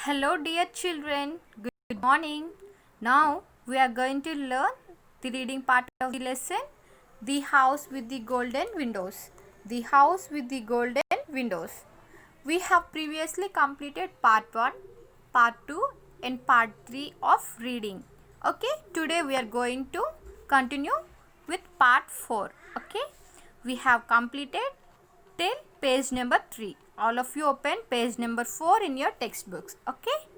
Hello, dear children. Good morning. Now we are going to learn the reading part of the lesson, The House with the Golden Windows. The House with the Golden Windows. We have previously completed part 1, part 2 and part 3 of reading. Okay, today we are going to continue with part 4. Okay, we have completed till page number 3. All of you open page number 4 in your textbooks. Okay,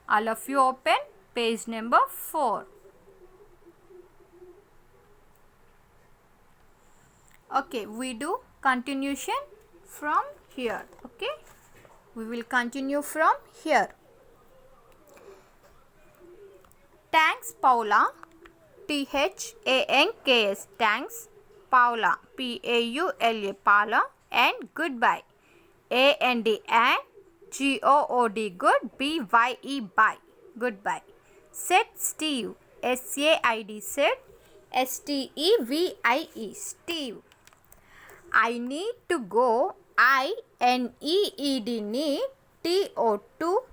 all of you open page number 4. Okay, we do continuation from here. Okay, we will continue from here. Thanks, Paula. THANKS. Thanks, Paula. PAULA. Paula. And goodbye. AND and GOOD. Good. BYE. Bye. Goodbye. Said Steve. SAID. Said STEVIE. Steve. I need to go. INEED. Need. TO2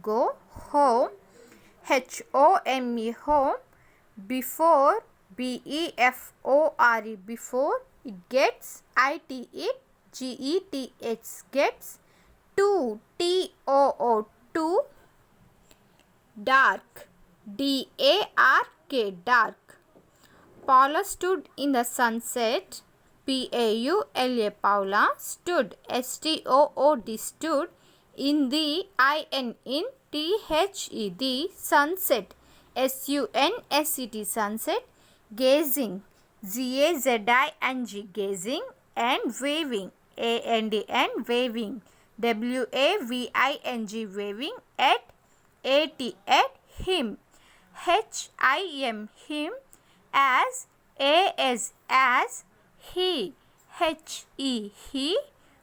go. Home. HOME. Home. Before. BEFORE. Before. It gets. IT. GETH. Gets. To. TOO. Dark. DARK. Dark. Paula stood in the sunset. PAULA. Paula stood. STOOD. Stood in the in THE. The sunset. SUNSET. Sunset. Gazing. GAZING. Gazing. And waving. And waving. WAVING. Waving. At him. HIM. Him. As he. He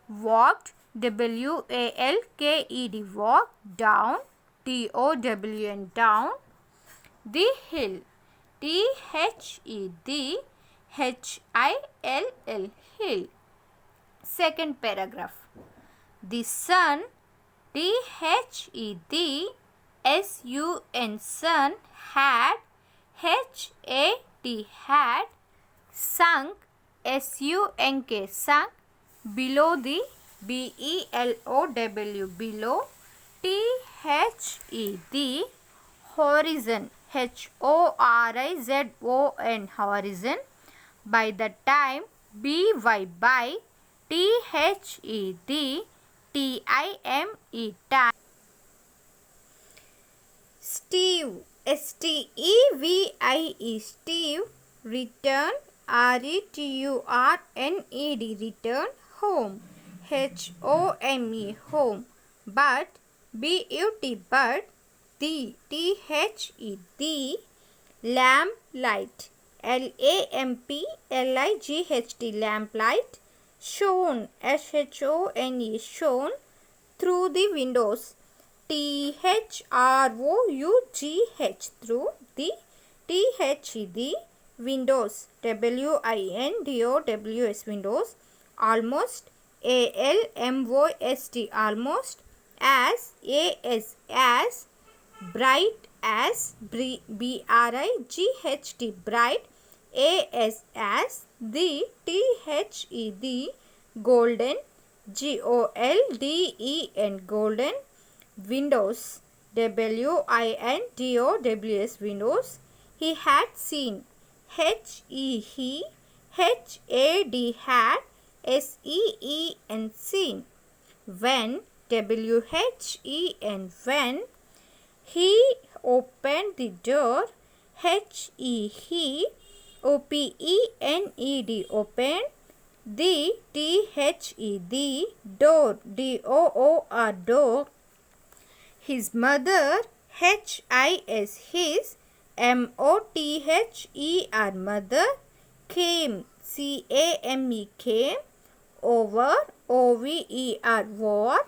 walked. WALKED. Walked down. DOWN. Down the hill. THE. HILL. Hill. Second paragraph. The sun. THED. SUN. Had. Had sunk. SUNK. Sunk below the BELOW. Below. THE. Horizon. HORIZON. Horizon. By the time. By THED. TIME. Time. Steve. STEVIE. Steve returned. RETURNED. Return home. HOME. Home. But but the THE lamp light. LAMPLIGHT. Lamp light shone. SHONE. Shone through the windows. THROUGH. Through the the windows. WINDOWS. Windows. Almost. ALMOST. Almost. As bright as. BRIGHT. Bright. As the THE golden. GOLDEN. Golden. Windows. WINDOWS. Windows. He had seen. HE. HAD. Had. SEEN. Seen. When. WHEN. When he opened the door. HE. OPENED. Opened the THE. The door. DOOR. Door. His mother. HIS. His. MOTHER. Mother. Came. CAME. Came. Over. OVER. War.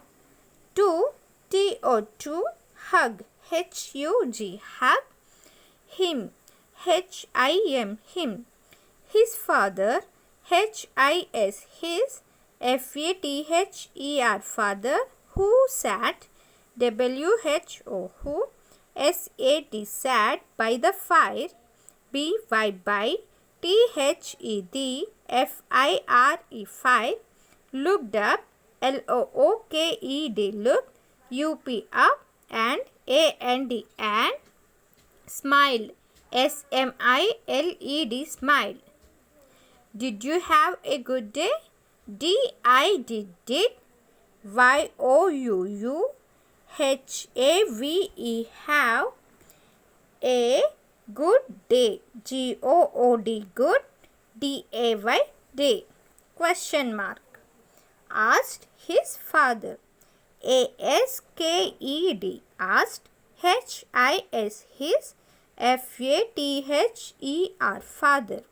To. TO2. Hug. HUG. Hug. Him. HIM. Him. His father. HIS. His. FATHER. Father. Who sat W-H-O, who. S-A-T, sat, by the fire. B-Y, by. T-H-E, the. F-I-R-E, fire. Looked up. L-O-O-K-E-D, looked. U-P, up. And A-N-D, and. Smiled. S-M-I-L-E-D, smiled. Did you have a good day? D-I-D, did. Y-O-U-U-H-A-V-E, have. A good day. G-O-O-D, good. D-A-Y, day. Question mark. Asked his father. A-S-K-E-D, asked. H-I-S, his. F-A-T-H-E-R, father.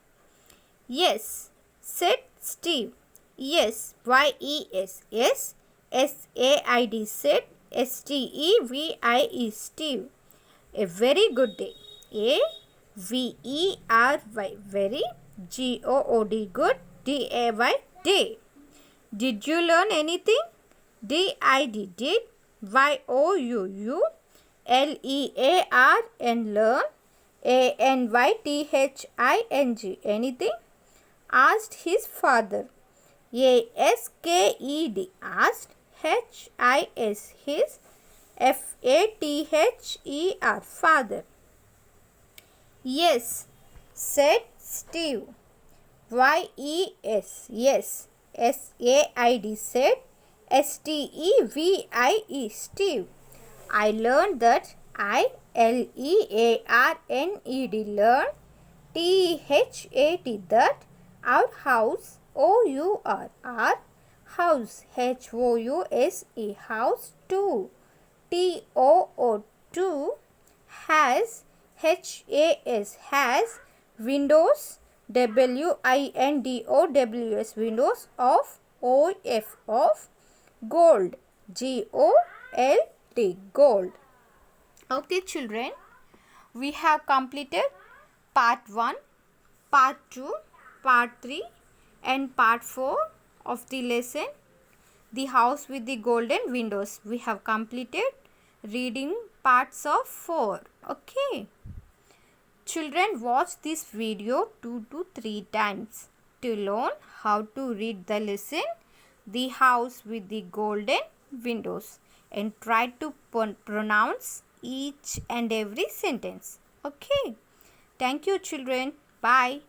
Yes, said Steve. Yes, Y-E-S, yes. S-A-I-D, said. S-T-E-V-I-E, Steve. A very good day. A-V-E-R-Y, very. G-O-O-D, good. D-A-Y, day. Did you learn anything? D-I-D, did. Y-O-U-U-L-E-A-R-N, learn. A-N-Y-T-H-I-N-G, anything? Asked his father. A-S-K-E-D, asked. H-I-S, his. F-A-T-H-E-R, father. Yes, said Steve. Y-E-S, yes. S-A-I-D, said. S-T-E-V-I-E, Steve. I learned that. I-L-E-A-R-N-E-D, learn. T-H-A-T, that. Our house. O-U-R-R, house. H-O-U-S-E, house. Two. T-O-O, two. Has. H-A-S, has. Windows. W-I-N-D-O-W-S, windows. Of. O-F, of. Gold. G-O-L-D, gold. Okay, children, we have completed part 1, part 2, part 3 and part 4 of the lesson, The House with the Golden Windows. We have completed reading parts of 4. Okay. Children, watch this video 2 to 3 times to learn how to read the lesson, The House with the Golden Windows, and try to pronounce each and every sentence. Okay. Thank you, children. Bye.